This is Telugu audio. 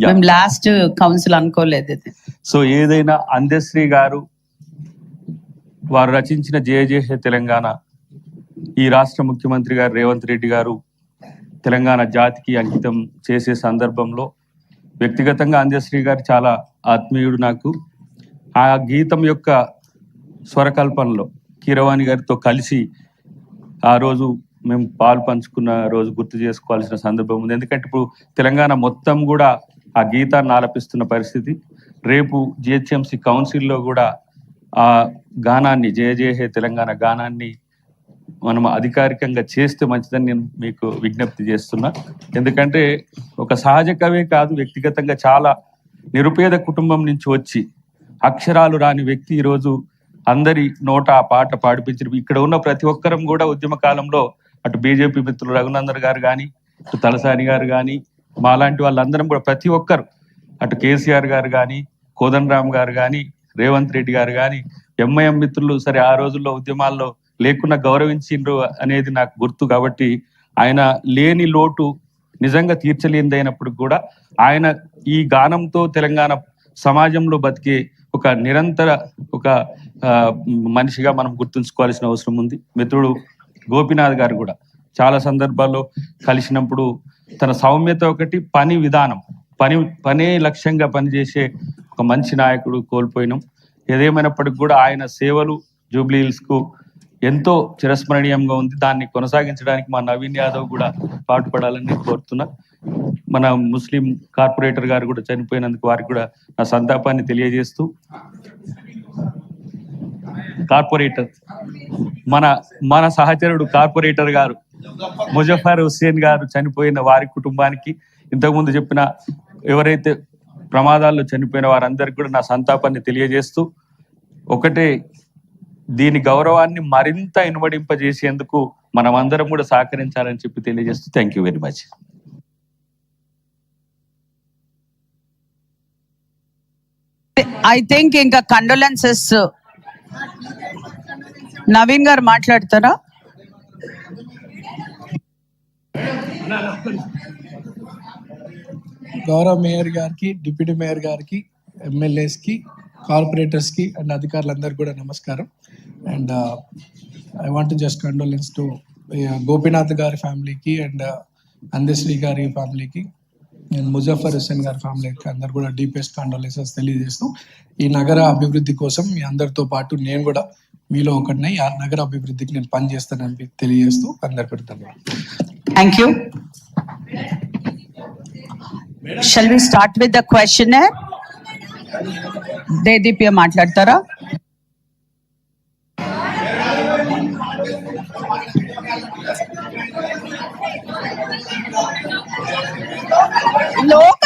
మేము లాస్ట్ కౌన్సిల్ అనుకోలేదు. సో ఏదైనా అందశ్రీ గారు వారు రచించిన జయ జయ హే తెలంగాణ ఈ రాష్ట్ర ముఖ్యమంత్రి గారు రేవంత్ రెడ్డి గారు తెలంగాణ జాతికి అంకితం చేసే సందర్భంలో వ్యక్తిగతంగా అందశ్రీ గారు చాలా ఆత్మీయుడు నాకు. ఆ గీతం యొక్క స్వరకల్పనలో కీరవాణి గారితో కలిసి ఆ రోజు మేము పాలు పంచుకున్న రోజు గుర్తు చేసుకోవాల్సిన సందర్భం ఉంది. ఎందుకంటే ఇప్పుడు తెలంగాణ మొత్తం కూడా ఆ గీతాన్ని ఆలపిస్తున్న పరిస్థితి. రేపు జిహెచ్ఎంసి కౌన్సిల్లో కూడా ఆ గానాన్ని జయ జయ హే తెలంగాణ గానాన్ని మనం అధికారికంగా చేస్తే మంచిదని నేను మీకు విజ్ఞప్తి చేస్తున్నా. ఎందుకంటే ఒక సహజ కవే కాదు, వ్యక్తిగతంగా చాలా నిరుపేద కుటుంబం నుంచి వచ్చి అక్షరాలు రాని వ్యక్తి ఈరోజు అందరి నోట ఆ పాట పాడిపించారు. ఇక్కడ ఉన్న ప్రతి ఒక్కరం కూడా ఉద్యమ కాలంలో అటు బీజేపీ మిత్రులు రఘునందన్ గారు కానీ, ఇటు తలసాని గారు కానీ, మాలాంటి వాళ్ళందరం కూడా ప్రతి ఒక్కరు, అటు కేసీఆర్ గారు కానీ, కోదండరామ్ గారు కానీ, రేవంత్ రెడ్డి గారు కానీ, ఎంఐఎం మిత్రులు సరే ఆ రోజుల్లో ఉద్యమాల్లో లేకున్నా గౌరవించిండ్రు అనేది నాకు గుర్తు. కాబట్టి ఆయన లేని లోటు నిజంగా తీర్చలేనిదైనప్పుడు కూడా ఆయన ఈ గానంతో తెలంగాణ సమాజంలో బతికే ఒక నిరంతర ఒక మనిషిగా మనం గుర్తుంచుకోవాల్సిన అవసరం ఉంది. మిత్రుడు గోపీనాథ్ గారు కూడా చాలా సందర్భాల్లో కలిసినప్పుడు తన సౌమ్యత ఒకటి, పని విధానం, పనే లక్ష్యంగా పనిచేసే ఒక మంచి నాయకుడు కోల్పోయినాం. ఏదేమైనప్పటికీ కూడా ఆయన సేవలు జూబ్లీ హిల్స్ కు ఎంతో చిరస్మరణీయంగా ఉంది. దాన్ని కొనసాగించడానికి మా నవీన్ యాదవ్ కూడా పాటుపడాలని నేను కోరుతున్నా. మన ముస్లిం కార్పొరేటర్ గారు కూడా చనిపోయినందుకు వారికి కూడా నా సంతాపాన్ని తెలియజేస్తూ, కార్పొరేటర్ మన సహచరుడు కార్పొరేటర్ గారు ముజఫర్ హుస్సేన్ గారు చనిపోయిన వారి కుటుంబానికి, ఇంతకుముందు చెప్పిన ఎవరైతే ప్రమాదాల్లో చనిపోయిన వారందరికీ కూడా నా సంతాపాన్ని తెలియజేస్తూ, ఒకటే దీని గౌరవాన్ని మరింత ఇనుమడింపజేసేందుకు మనం అందరం కూడా సహకరించాలని చెప్పి తెలియజేస్తూ thank you very much. I think ఇంకా కండోలెన్సెస్ నవీన్ గారు మాట్లాడతారా? గౌరవ మేయర్ గారికి, డిప్యూటీ మేయర్ గారికి, ఎమ్మెల్యేస్ కి, కార్పొరేటర్స్ కి అండ్ అధికారులందరికీ కూడా నమస్కారం. And I want just condolence to Gopinath గారి ఫ్యామిలీకి అండ్ అందశ్రీ గారి ఫ్యామిలీకి అండ్ ముజఫర్ హుస్సేన్ గారి ఫ్యామిలీకి అందరు కూడా డీపెస్ట్ కండోలెన్సెస్ తెలియజేస్తూ, ఈ నగర అభివృద్ధి కోసం మీ అందరితో పాటు నేను కూడా మీలో ఒకటినై ఆ నగర అభివృద్ధికి నేను పనిచేస్తానని తెలియజేస్తూ అందరు పెడతాను. Thank you. Shall we start with the questionnaire? Dedeepya మాట్లాడతారా? లోక్